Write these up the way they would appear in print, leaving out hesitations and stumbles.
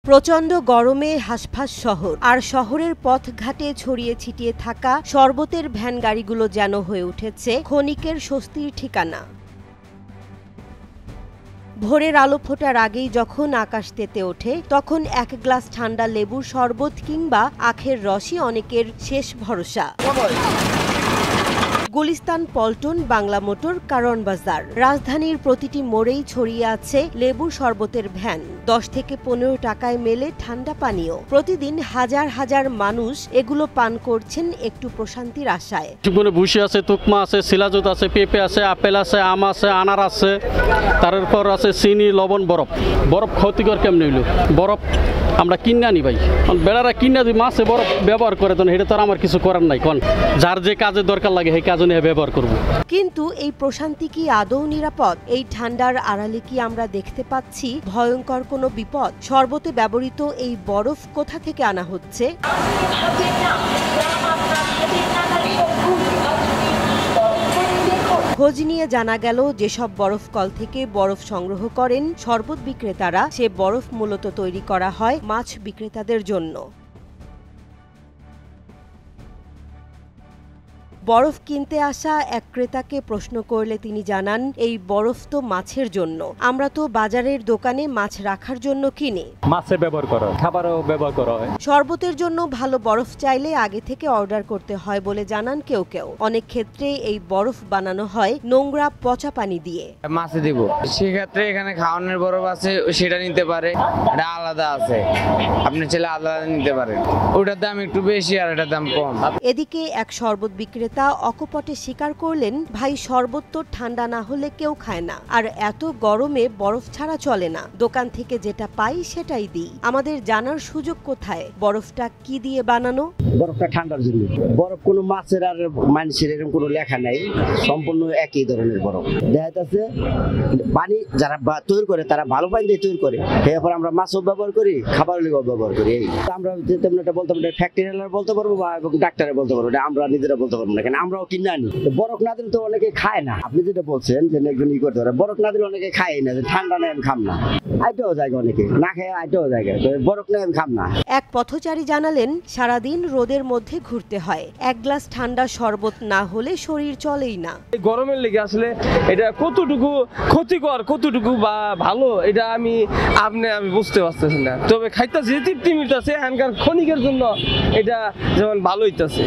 প্রচণ্ড গরমে হাঁসফাঁস শহর, আর শহরের পথঘাটে ছড়িয়ে ছিটিয়ে থাকা শরবতের ভ্যান গাড়িগুলো যেন হয়ে উঠেছে ক্ষণিকের স্বস্তির ঠিকানা। ভোরের আলো ফোটার আগেই যখন আকাশ তেতে ওঠে, তখন এক গ্লাস ঠান্ডা লেবুর শরবত কিংবা আখের রসই অনেকের শেষ ভরসা। গুলিস্তান, পল্টন, বাংলা মোটর, কারওয়ান বাজার, রাজধানীর প্রতিটি মোড়েই ছড়িয়ে আছে লেবুর শরবতের ভ্যান। 10 থেকে 15 টাকায় মেলে ঠান্ডা পানীয়। প্রতিদিন হাজার হাজার মানুষ এগুলো পান করছেন একটু প্রশান্তির আশায়। ভুসি আছে, তুকমা আছে, শিলাজুত আছে, পেঁপে আছে, আপেল আছে, আম আছে, আনার আছে, তারপর আছে চিনি, লবণ, বরফ। বরফ ক্ষতিকর কেমনি হইল? বরফ আমরা কিনে আনি ভাই, বেড়ারা কিনে যদি মাছে বরফ ব্যবহার করে তো এটা তো আমার কিছু করার নাই। কোন যার যে কাজে দরকার লাগে সেই কাজে নিয়ে ব্যবহার করব। কিন্তু এই প্রশান্তি কি আদৌ নিরাপদ? এই ঠান্ডার আড়ালে কি আমরা দেখতে পাচ্ছি ভয়ঙ্কর কোনো বিপদ? শরবতে ব্যবহৃত এই বরফ কোথা থেকে আনা হচ্ছে? খোঁজ নিয়ে জানা গেল, যেসব বরফ কল থেকে বরফ সংগ্রহ করেন শরবত বিক্রেতারা, সে বরফ মূলত তৈরি করা হয় মাছ বিক্রেতাদের জন্য। বরফ কিনতে আসা এক ক্রেতাকে প্রশ্ন করলে তিনি জানান, এই বরফ তো মাছের জন্য, আমরা তো বাজারের দোকানে মাছ রাখার জন্য কিনি। মাছে ব্যবহার করা, খাবারও ব্যবহার করা হয়। শরবতের জন্য ভালো বরফ চাইলে আগে থেকে অর্ডার করতে হয় বলে জানান কেউ কেউ। অনেক ক্ষেত্রে এই বরফ বানানো হয় নোংরা পচা পানি দিয়ে। মাছে দিব, সেক্ষেত্রে এখানে খাওয়ানোর বরফ আছে, সেটা নিতে পারে, এটা আলাদা আছে, আপনি চাইলে আলাদা নিতে পারেন। ওটার দাম একটু বেশি আর এটার দাম কম। এদিকে এক শরবত বিক্রেতা অকপটে স্বীকার করলেন, ভাই শরবত তো ঠান্ডা না হলে কেউ খায় না, আর এত গরমে বরফ ছাড়া চলে না, দোকান থেকে যেটা পাই সেটাই দিই। আমাদের জানার সুযোগ কোথায় বরফটা কি দিয়ে বানানো? বরফটা ঠান্ডার জন্য। বরফ কোনো মাছের আর মানুষের এরকম কোনো লেখা নাই, সম্পূর্ণ একই ধরনের বরফ। দেখা যাচ্ছে পানি যারা তৈরি করে তারা ভালো পানি দিয়ে তৈরি করে, এরপর আমরা মাছও ব্যবহার করি, খাবার লিগেও ব্যবহার করি। আমরা তেমন এটা বলতে পারবো, ফ্যাক্টরি বলতে পারবো বা ডাক্তারে বলতে পারবো, আমরা নিজেরা বলতে পারবো না, আমরাও কিনে আনি। বরফ না দিলে তো অনেকে খায় না। আপনি যেটা বলছেন যে একজন ই করতে পারে, বরফ না দিলে অনেকে খায় না, যে ঠান্ডা নেই আমি খাম না, আইটাও জায়গা অনেকে না খায়, আইটাও জায়গা বরফ নেই আমি খাম না। এক পথচারী জানালেন, সারাদিন রোদের মধ্যে ঘুরতে হয়, এক গ্লাস ঠান্ডা শরবত না হলে শরীর চলেই না। গরমের লেগে আসলে এটা কতটুকু ক্ষতিকর, কতটুকু বা ভালো, এটা আমি বুঝতে পারতেছি না। তবে খাইতেছি, তৃপ্তি মিলতেছে, এখানকার ক্ষণিকের জন্য এটা যেমন ভালো হইতেছে,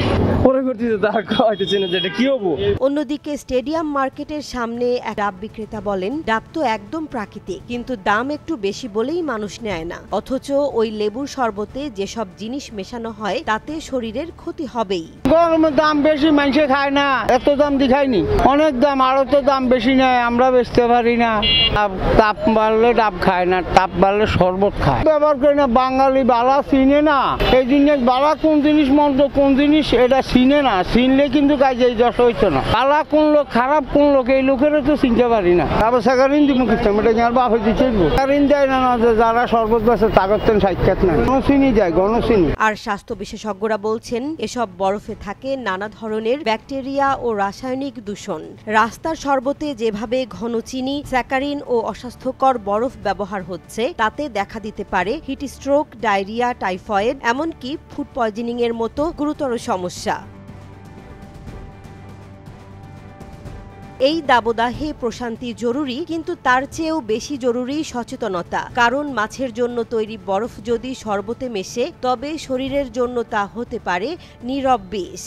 পরবর্তীতে তা হইতেছে না যেটা কি হবো। অন্যদিকে স্টেডিয়াম মার্কেটের সামনে এক ডাব বিক্রেতা বলেন, ডাব তো একদম প্রাকৃতিক, কিন্তু দাম একটু বেশি বলেই মানুষ নেয় না। অথচ ওই লেবুর শরবতে যেসব জিনিস মেশানো হয় তাতে শরীরের ক্ষতি হবেই। গরমের দাম বেশি, মানুষে খায় না, এত দাম দেখায়নি, অনেক দাম, আরো তো দাম বেশি নেয়, আমরা বেচতে পারি না। তাপ বাড়লে ডাব খায় না, তাপ বাড়লে শরবত খায়, ব্যবহার করি না। বাঙালি বালা চিনে না, এই জিনিস বালা কোন জিনিস মন্দ কোন জিনিস এটা চিনে না, চিনলে কিন্তু কাজে যশ হইতো না। বালা কোন লোক খারাপ কোন লোক, এই লোকের তো চিনতে পারি না। তারপর সাকারিন দিব কিতাম, এটা যার বাপ হইতে চিনবো, সাকারিন দেয় না, যারা শরবত বেচে তাগর তেন সাক্ষাৎ নাই, গণচিনি যায়, গণচিনি। আর স্বাস্থ্য বিশেষজ্ঞরা বলছেন, এসব বরফে থাকে নানা ধরনের ব্যাকটেরিয়া ও রাসায়নিক দূষণ। রাস্তার শরবতে যেভাবে ঘন চিনি, স্যাকারিন ও অস্বাস্থ্যকর বরফ ব্যবহার হচ্ছে, তাতে দেখা দিতে পারে হিট স্ট্রোক, ডায়রিয়া, টাইফয়েড, এমনকি ফুড পয়জনিং এর মতো গুরুতর সমস্যা। এই দাবদাহে প্রশান্তি জরুরি, কিন্তু তার চেয়েও বেশি জরুরি সচেতনতা। কারণ মাছের জন্য তৈরি বরফ যদি শরবতে মেশে, তবে শরীরের জন্য তা হতে পারে নীরব বিষ।